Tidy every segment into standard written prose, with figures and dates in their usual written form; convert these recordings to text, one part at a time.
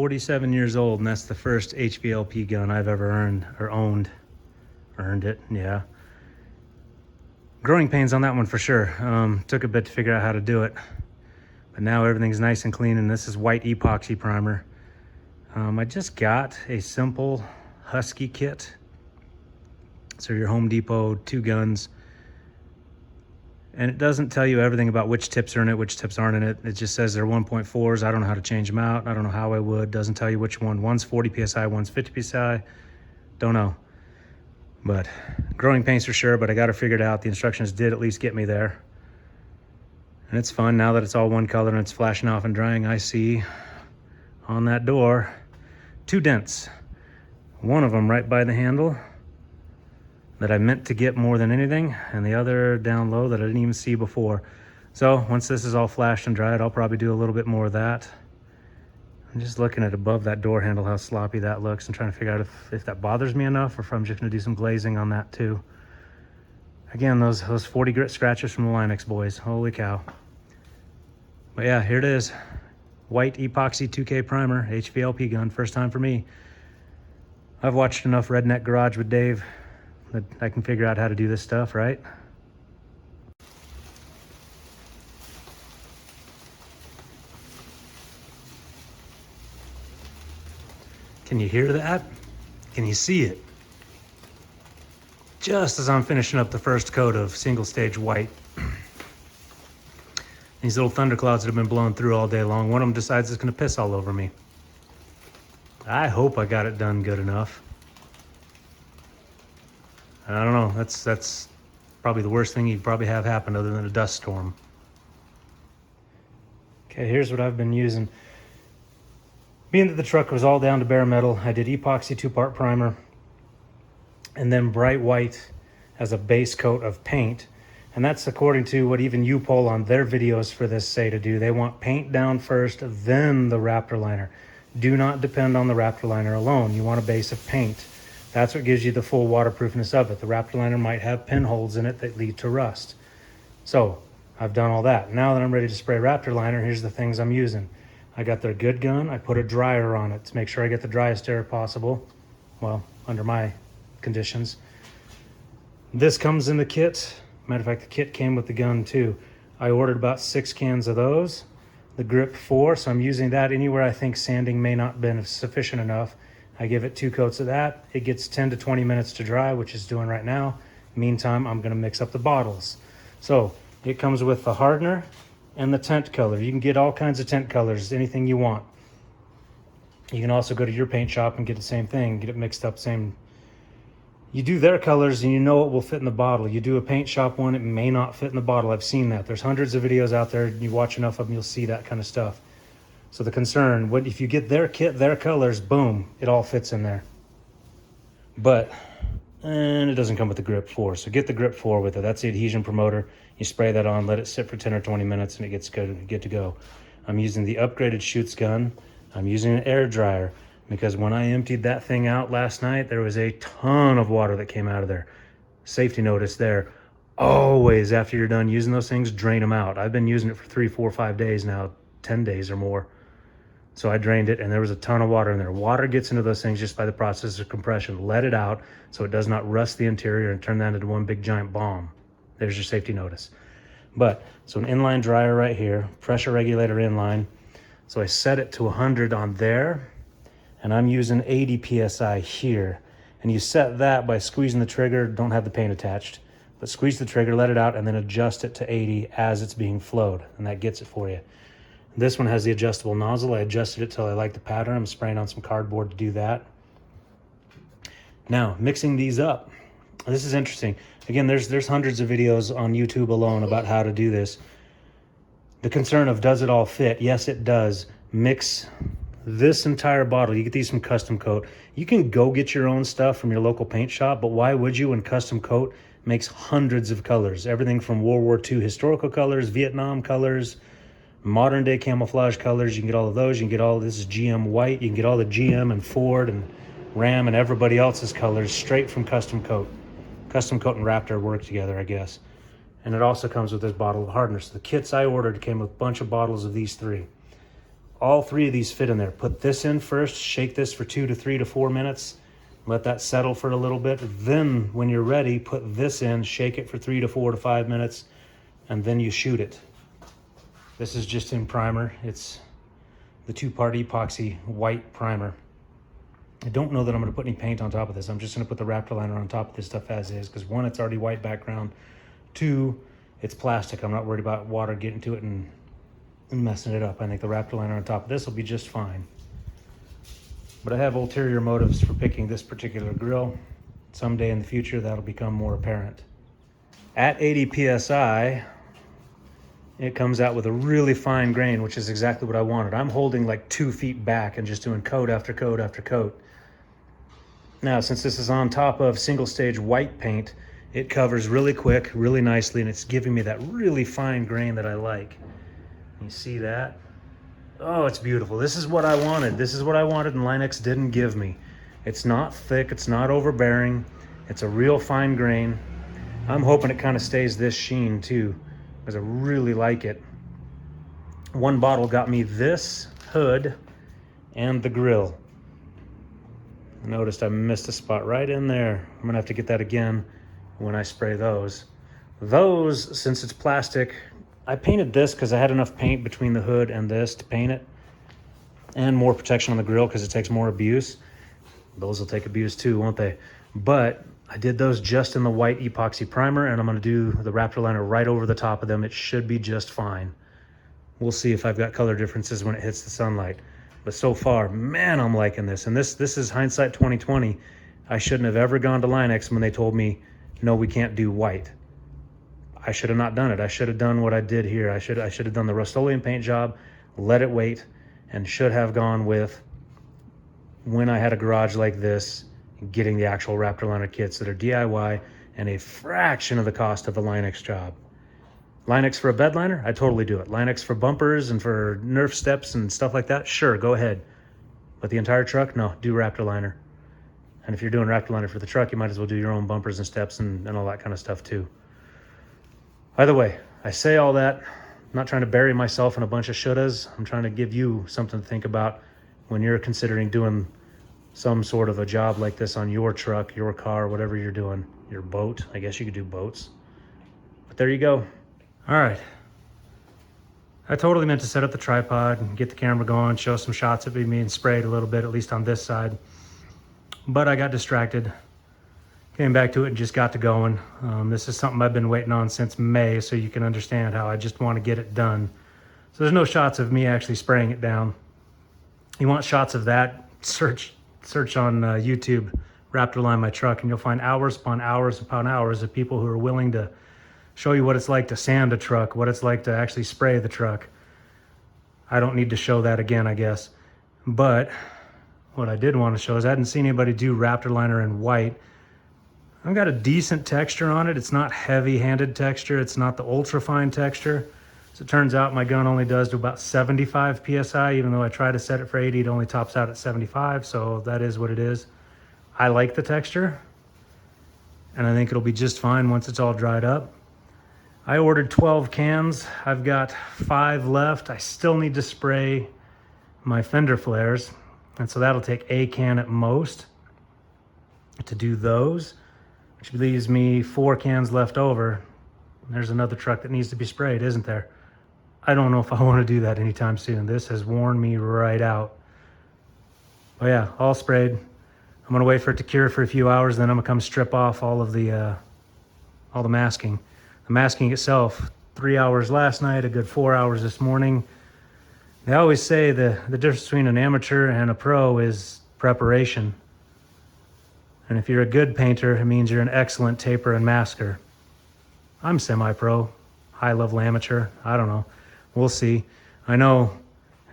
47 years old, and that's the first HVLP gun I've ever owned. Earned it, yeah. Growing pains on that one for sure. Took a bit to figure out how to do it. But now everything's nice and clean, and this is white epoxy primer. I just got a simple Husky kit. So your Home Depot 2 guns. And it doesn't tell you everything about which tips are in it, which tips aren't in it. It just says they're 1.4s. I don't know how to change them out. I don't know how I would. Doesn't tell you which one. One's 40 PSI, one's 50 PSI. Don't know. But growing pains for sure, but I got it figured out. The instructions did at least get me there. And it's fun now that it's all one color and it's flashing off and drying. I see on that door 2 dents. One of them right by the handle that I meant to get more than anything, and the other down low that I didn't even see before. So once this is all flashed and dried, I'll probably do a little bit more of that. I'm just looking at above that door handle, how sloppy that looks, and trying to figure out if that bothers me enough, or if I'm just gonna do some glazing on that too. Again, those 40 grit scratches from the Linux boys, holy cow. But yeah, here it is. White epoxy 2K primer, HVLP gun, first time for me. I've watched enough Redneck Garage with Dave that I can figure out how to do this stuff, right? Can you hear that? Can you see it? Just as I'm finishing up the first coat of single stage white. These little thunderclouds that have been blowing through all day long, one of them decides it's gonna piss all over me. I hope I got it done good enough. I don't know, that's probably the worst thing you'd probably have happen other than a dust storm. Okay, here's what I've been using. Being that the truck was all down to bare metal, I did epoxy 2-part primer and then bright white as a base coat of paint. And that's according to what even U-Pole on their videos for this say to do. They want paint down first, then the Raptor liner. Do not depend on the Raptor liner alone. You want a base of paint. That's what gives you the full waterproofness of it. The Raptor liner might have pinholes in it that lead to rust. So I've done all that. Now that I'm ready to spray Raptor liner, here's the things I'm using. I got their good gun. I put a dryer on it to make sure I get the driest air possible. Well, under my conditions. This comes in the kit. Matter of fact, the kit came with the gun too. I ordered about 6 cans of those. The grip 4, so I'm using that anywhere I think sanding may not have been sufficient enough. I give it 2 coats of that. It gets 10 to 20 minutes to dry, which it's doing right now. Meantime, I'm gonna mix up the bottles. So it comes with the hardener and the tint color. You can get all kinds of tint colors, anything you want. You can also go to your paint shop and get the same thing, get it mixed up, same. You do their colors and you know it will fit in the bottle. You do a paint shop one, it may not fit in the bottle. I've seen that. There's hundreds of videos out there. You watch enough of them, you'll see that kind of stuff. So the concern, if you get their kit, their colors, boom, it all fits in there. But, and it doesn't come with the grip 4. So get the grip 4 with it. That's the adhesion promoter. You spray that on, let it sit for 10 or 20 minutes and it gets good to go. I'm using the upgraded Schutz gun. I'm using an air dryer because when I emptied that thing out last night, there was a ton of water that came out of there. Safety notice there. Always after you're done using those things, drain them out. I've been using it for 3, 4, 5 days now, 10 days or more. So I drained it and there was a ton of water in there. Water gets into those things just by the process of compression. Let it out so it does not rust the interior and turn that into one big giant bomb. There's your safety notice. But, so an inline dryer right here, pressure regulator inline. So I set it to 100 on there and I'm using 80 PSI here. And you set that by squeezing the trigger, don't have the paint attached, but squeeze the trigger, let it out, and then adjust it to 80 as it's being flowed, and that gets it for you. This one has the adjustable nozzle. I adjusted it till I like the pattern. I'm spraying on some cardboard to do that. Now, mixing these up. This is interesting. Again, there's hundreds of videos on YouTube alone about how to do this. The concern of does it all fit? Yes, it does. Mix this entire bottle. You get these from Custom Coat. You can go get your own stuff from your local paint shop, but why would you when Custom Coat makes hundreds of colors? Everything from World War II historical colors, Vietnam colors, modern day camouflage colors. You can get all of those. You can get all, this is GM white. You can get all the GM and Ford and Ram and everybody else's colors straight from Custom Coat. Custom Coat and Raptor work together, I guess. And it also comes with this bottle of hardener. So the kits I ordered came with a bunch of bottles of these 3. all three of these fit in there. Put this in first, shake this for 2 to 3 to 4 minutes, let that settle for a little bit. Then when you're ready, put this in, shake it for 3 to 4 to 5 minutes, and then you shoot it. This is just in primer. It's the 2-part epoxy white primer. I don't know that I'm going to put any paint on top of this. I'm just going to put the Raptor liner on top of this stuff as is, because 1, it's already white background. 2, it's plastic. I'm not worried about water getting to it and messing it up. I think the Raptor liner on top of this will be just fine. But I have ulterior motives for picking this particular grill. Someday in the future, that'll become more apparent. At 80 PSI, it comes out with a really fine grain, which is exactly what I wanted. I'm holding like 2 feet back and just doing coat after coat after coat. Now, since this is on top of single stage white paint, it covers really quick, really nicely, and it's giving me that really fine grain that I like. You see that? Oh, it's beautiful. This is what I wanted. This is what I wanted, and Line-X didn't give me. It's not thick, it's not overbearing. It's a real fine grain. I'm hoping it kind of stays this sheen too, because I really like it. One bottle got me this hood and the grill. I noticed I missed a spot right in there. I'm gonna have to get that again when I spray those. Those, since it's plastic, I painted this because I had enough paint between the hood and this to paint it, and more protection on the grill because it takes more abuse. Those will take abuse too, won't they? But I did those just in the white epoxy primer, and I'm going to do the Raptor liner right over the top of them. It should be just fine. We'll see if I've got color differences when it hits the sunlight. But so far, man, I'm liking this. And this is hindsight 2020. I shouldn't have ever gone to Line-X when they told me, no, we can't do white. I should have not done it. I should have done what I did here. I should have done the Rust-Oleum paint job, let it wait, and should have gone with, when I had a garage like this, getting the actual Raptor liner kits that are DIY and a fraction of the cost of a Line-X job. Line-X for a bed liner? I totally do it. Line-X for bumpers and for Nerf steps and stuff like that? Sure, go ahead. But the entire truck? No, do Raptor liner. And if you're doing Raptor liner for the truck, you might as well do your own bumpers and steps and all that kind of stuff too. Either way, I say all that, I'm not trying to bury myself in a bunch of shouldas. I'm trying to give you something to think about when you're considering doing some sort of a job like this on your truck, your car, whatever you're doing, your boat. I guess you could do boats. But there you go. All right. I totally meant to set up the tripod and get the camera going, show some shots of me being sprayed a little bit, at least on this side. But I got distracted. Came back to it and just got to going. This is something I've been waiting on since May, so you can understand how I just want to get it done. So there's no shots of me actually spraying it down. You want shots of that? Search on YouTube, Raptor Line My Truck, and you'll find hours upon hours upon hours of people who are willing to show you what it's like to sand a truck, what it's like to actually spray the truck. I don't need to show that again, I guess. But what I did want to show is I hadn't seen anybody do Raptor liner in white. I've got a decent texture on it. It's not heavy-handed texture. It's not the ultra-fine texture. As it turns out, my gun only does to about 75 PSI. Even though I try to set it for 80, it only tops out at 75, so that is what it is. I like the texture, and I think it'll be just fine once it's all dried up. I ordered 12 cans. I've got 5 left. I still need to spray my fender flares, and so that'll take a can at most to do those, which leaves me 4 cans left over. There's another truck that needs to be sprayed, isn't there? I don't know if I want to do that anytime soon. This has worn me right out. But yeah, all sprayed. I'm gonna wait for it to cure for a few hours, then I'm gonna come strip off all the masking. The masking itself, 3 hours last night, a good 4 hours this morning. They always say the difference between an amateur and a pro is preparation. And if you're a good painter, it means you're an excellent taper and masker. I'm semi-pro, high-level amateur, I don't know. We'll see. I know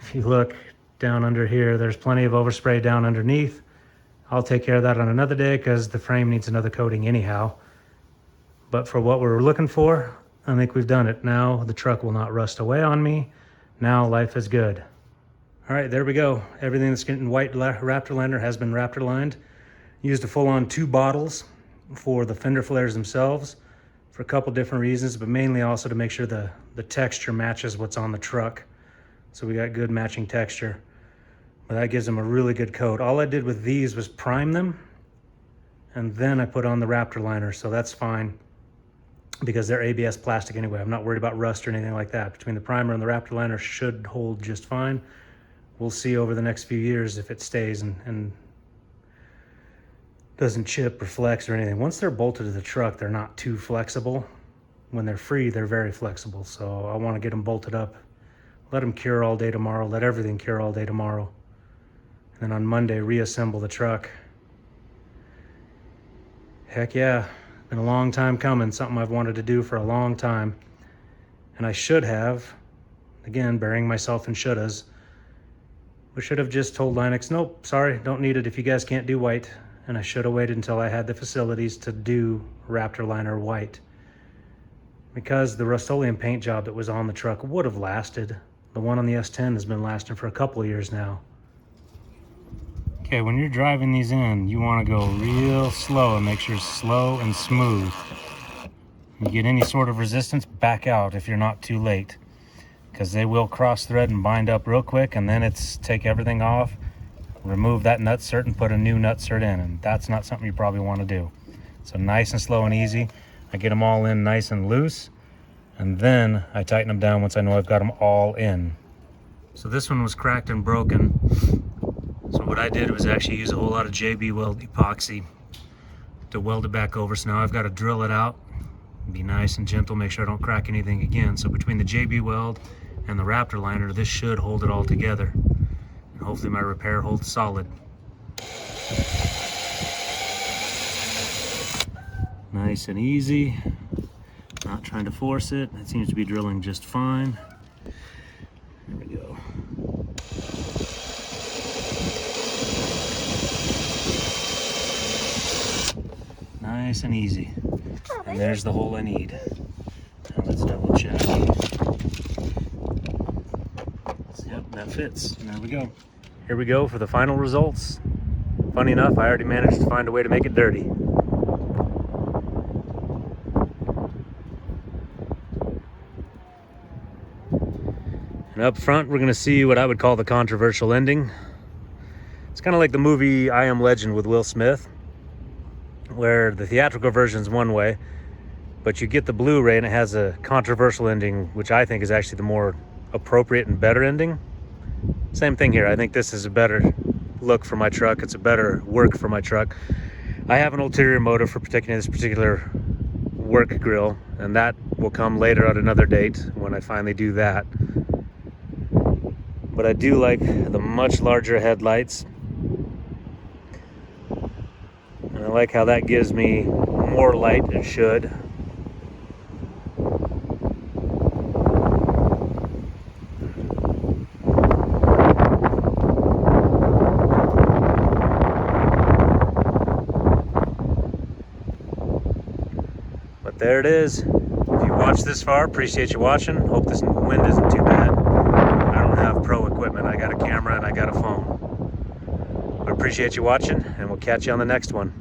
if you look down under here, there's plenty of overspray down underneath. I'll take care of that on another day because the frame needs another coating anyhow. But for what we're looking for, I think we've done it. Now the truck will not rust away on me. Now life is good. All right, there we go. Everything that's getting white Raptor liner has been Raptor lined. Used a full-on 2 bottles for the fender flares themselves for a couple different reasons, but mainly also to make sure the texture matches what's on the truck. so we got good matching texture. But that gives them a really good coat. All I did with these was prime them, and then I put on the Raptor liner, so that's fine because they're ABS plastic anyway. I'm not worried about rust or anything like that. Between the primer and the Raptor liner should hold just fine. We'll see over the next few years if it stays and doesn't chip or flex or anything. Once they're bolted to the truck, they're not too flexible. When they're free, they're very flexible. So I want to get them bolted up, let them cure all day tomorrow, let everything cure all day tomorrow. And then on Monday, reassemble the truck. Heck yeah, been a long time coming, something I've wanted to do for a long time. And I should have, again, burying myself in shouldas, we should have just told Linux, nope, sorry, don't need it if you guys can't do white. And I should have waited until I had the facilities to do Raptor liner white. Because the Rust-Oleum paint job that was on the truck would have lasted. The one on the S10 has been lasting for a couple of years now. Okay, when you're driving these in, you want to go real slow and make sure it's slow and smooth. You get any sort of resistance, back out if you're not too late. Because they will cross thread and bind up real quick, and then it's take everything off, remove that nut cert and put a new nut cert in, and that's not something you probably want to do. So nice and slow and easy. I get them all in nice and loose, and then I tighten them down once I know I've got them all in. So this one was cracked and broken. So what I did was actually use a whole lot of JB Weld epoxy to weld it back over. So now I've got to drill it out, be nice and gentle, make sure I don't crack anything again. So between the JB Weld and the Raptor liner, this should hold it all together. And hopefully my repair holds solid. Nice and easy, not trying to force it. It seems to be drilling just fine. There we go. Nice and easy. And there's the hole I need. Now let's double check. Yep, that fits. And there we go. Here we go for the final results. Funny enough, I already managed to find a way to make it dirty. And up front, we're gonna see what I would call the controversial ending. It's kind of like the movie I Am Legend with Will Smith, where the theatrical version is one way, but you get the Blu-ray and it has a controversial ending, which I think is actually the more appropriate and better ending. Same thing here. I think this is a better look for my truck. It's a better work for my truck. I have an ulterior motive for protecting this particular work grill, and that will come later at another date when I finally do that. But I do like the much larger headlights. And I like how that gives me more light than it should. But there it is. If you watched this far, appreciate you watching. Hope this wind isn't too bad. I don't have pro equipment. I got a camera and I got a phone. But appreciate you watching, and we'll catch you on the next one.